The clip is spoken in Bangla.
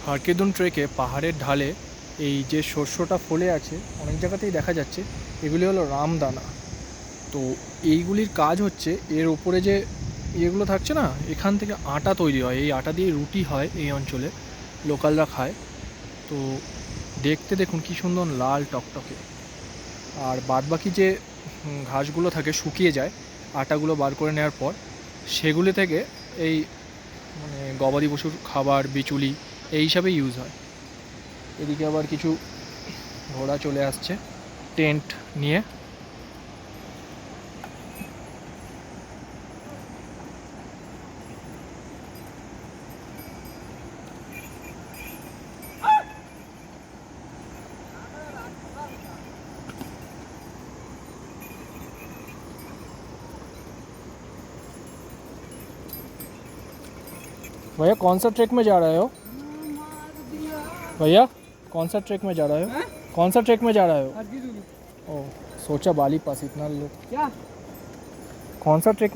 হারকিদুন ট্রেকে পাহাড়ের ঢালে এই যে শস্যটা ফলে আছে অনেক জায়গাতেই দেখা যাচ্ছে, এগুলি হলো রামদানা। তো এইগুলির কাজ হচ্ছে এর ওপরে যে ইয়েগুলো থাকছে না, এখান থেকে আটা তৈরি হয়, এই আটা দিয়ে রুটি হয় এই অঞ্চলে, লোকালরা খায়। তো দেখতে দেখুন কী সুন্দর লাল টকটকে। আর বাদবাকি যে ঘাসগুলো থাকে শুকিয়ে যায় আটাগুলো বার করে নেওয়ার পর, সেগুলি থেকে এই মানে গবাদি পশুর খাবার বিচুলি এই হিসাবে ইউজ হয়। এদিকে আবার কিছু ঘোড়া চলে আসছে টেন্ট নিয়ে। भैया कौन सा ट्रैक में जा रहे हो? भैया कौन सा ट्रैक में जा रहे हो? कौन सा ट्रैक में जा रहे हो? ओ सोचा बाली पास इतना लोग, क्या कौन सा ट्रैक